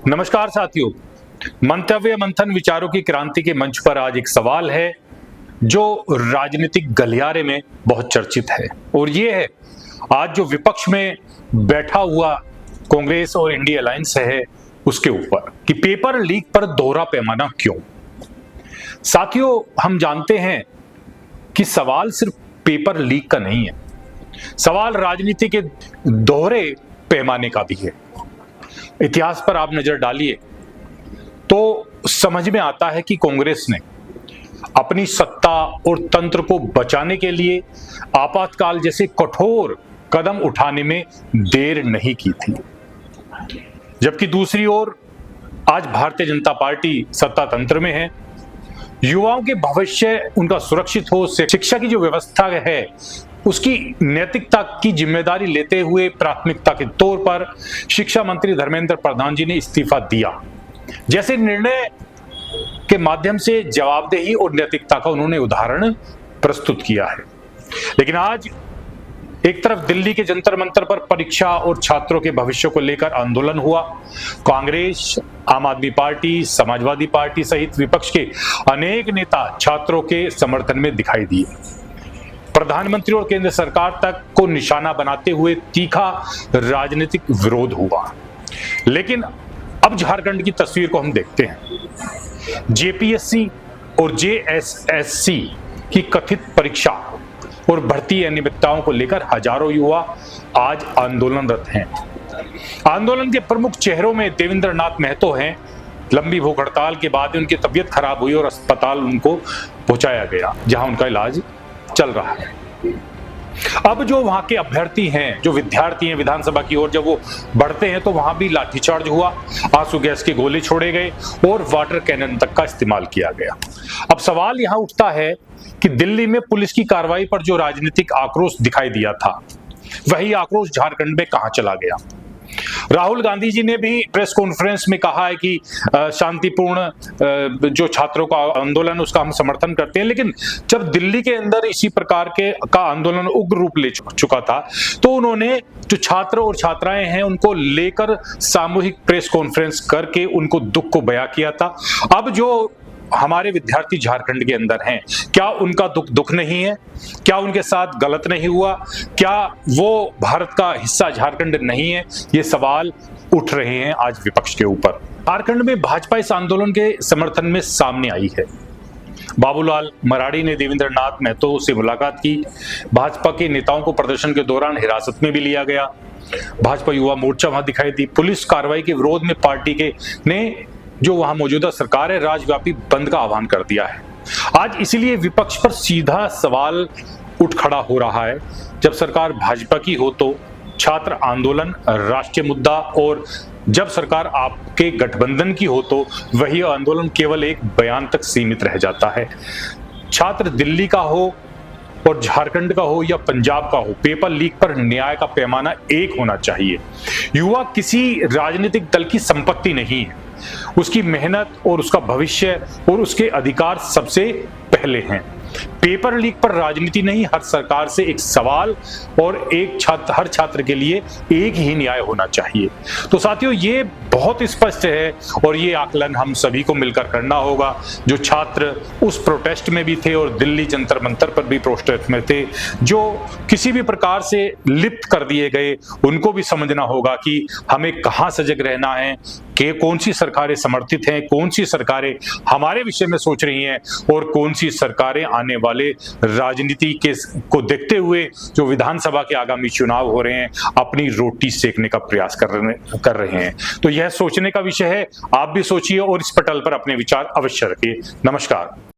नमस्कार साथियों, मंतव्य मंथन विचारों की क्रांति के मंच पर आज एक सवाल है जो राजनीतिक गलियारे में बहुत चर्चित है और ये है आज जो विपक्ष में बैठा हुआ कांग्रेस और इंडिया अलायंस है उसके ऊपर कि पेपर लीक पर दोहरा पैमाना क्यों। साथियों, हम जानते हैं कि सवाल सिर्फ पेपर लीक का नहीं है, सवाल राजनीति के दोहरे पैमाने का भी है। इतिहास पर आप नजर डालिए तो समझ में आता है कि कांग्रेस ने अपनी सत्ता और तंत्र को बचाने के लिए आपातकाल जैसे कठोर कदम उठाने में देर नहीं की थी, जबकि दूसरी ओर आज भारतीय जनता पार्टी सत्ता तंत्र में है। युवाओं के भविष्य उनका सुरक्षित हो, शिक्षा की जो व्यवस्था है उसकी नैतिकता की जिम्मेदारी लेते हुए प्राथमिकता के तौर पर शिक्षा मंत्री धर्मेंद्र प्रधान जी ने इस्तीफा दिया। जैसे निर्णय के माध्यम से जवाबदेही और नैतिकता का उन्होंने उदाहरण प्रस्तुत किया है। लेकिन आज एक तरफ दिल्ली के जंतर मंतर पर परीक्षा और छात्रों के भविष्य को लेकर आंदोलन हुआ। कांग्रेस, आम आदमी पार्टी, समाजवादी पार्टी सहित विपक्ष के अनेक नेता छात्रों के समर्थन में दिखाई दिए। प्रधानमंत्री और केंद्र सरकार तक को निशाना बनाते हुए तीखा राजनीतिक विरोध हुआ। लेकिन अब झारखंड की तस्वीर को हम देखते हैं। जेपीएससी और जेएसएससी की कथित परीक्षा और भर्ती अनियमितताओं को लेकर हजारों युवा आज आंदोलनरत हैं। आंदोलन के प्रमुख चेहरों में देवेंद्र नाथ महतो हैं। लंबी भूख हड़ताल के बाद उनकी तबीयत खराब हुई और अस्पताल उनको पहुंचाया गया, जहां उनका इलाज चल रहा है। अब जो वहां के अभ्यर्थी हैं, जो विद्यार्थी हैं, विधानसभा की ओर जब वो बढ़ते हैं तो वहां भी लाठीचार्ज हुआ, आंसू गैस के गोले छोड़े गए और वाटर कैनन तक का इस्तेमाल किया गया। अब सवाल यहां उठता है कि दिल्ली में पुलिस की कार्रवाई पर जो राजनीतिक आक्रोश दिखाई दिया था, वही आक्रोश झारखंड में कहां चला गया। राहुल गांधी जी ने भी प्रेस कॉन्फ्रेंस में कहा है कि शांतिपूर्ण जो छात्रों का आंदोलन उसका हम समर्थन करते हैं, लेकिन जब दिल्ली के अंदर इसी प्रकार का आंदोलन उग्र रूप ले चुका था तो उन्होंने जो छात्र और छात्राएं हैं उनको लेकर सामूहिक प्रेस कॉन्फ्रेंस करके उनको दुख को बयां किया था। अब जो हमारे विद्यार्थी झारखंड के अंदर हैं, क्या उनका दुख नहीं है? क्या उनके साथ गलत नहीं हुआ? क्या वो भारत का हिस्सा झारखंड नहीं है? ये सवाल उठ रहे हैं आज विपक्ष के ऊपर। झारखंड में भाजपा इस आंदोलन के समर्थन में सामने आई है। बाबूलाल मराड़ी ने देवेंद्र नाथ महतो से मुलाकात की। भाजपा के नेताओं को प्रदर्शन के दौरान हिरासत में भी लिया गया। भाजपा युवा मोर्चा वहां दिखाई दी। पुलिस कार्रवाई के विरोध में पार्टी के ने जो वहां मौजूदा सरकार है राज्यव्यापी बंद का आह्वान कर दिया है। आज इसीलिए विपक्ष पर सीधा सवाल उठ खड़ा हो रहा है, जब सरकार भाजपा की हो तो छात्र आंदोलन राष्ट्रीय मुद्दा, और जब सरकार आपके गठबंधन की हो तो वही आंदोलन केवल एक बयान तक सीमित रह जाता है। छात्र दिल्ली का हो और झारखंड का हो या पंजाब का हो, पेपर लीक पर न्याय का पैमाना एक होना चाहिए। युवा किसी राजनीतिक दल की संपत्ति नहीं है, उसकी मेहनत और उसका भविष्य और उसके अधिकार सबसे पहले हैं। पेपर लीक पर राजनीति नहीं, हर सरकार से एक सवाल और हर छात्र के लिए एक ही न्याय होना चाहिए। तो साथियों, ये बहुत स्पष्ट है और ये आकलन हम सभी को मिलकर करना होगा। जो छात्र उस प्रोटेस्ट में भी थे और दिल्ली जंतर मंतर पर भी प्रोटेस्ट में थे, जो किसी भी प्रकार से लिप्त कर दिए गए, उनको भी समझना होगा कि हमें कहाँ सजग रहना है, कि कौन सी सरकारें समर्थित हैं, कौन सी सरकारें हमारे विषय में सोच रही हैं और कौन सी सरकारें आने वाले राजनीति को देखते हुए जो विधानसभा के आगामी चुनाव हो रहे हैं अपनी रोटी सेकने का प्रयास कर रहे हैं। तो यह सोचने का विषय है। आप भी सोचिए और इस पटल पर अपने विचार अवश्य रखिए। नमस्कार।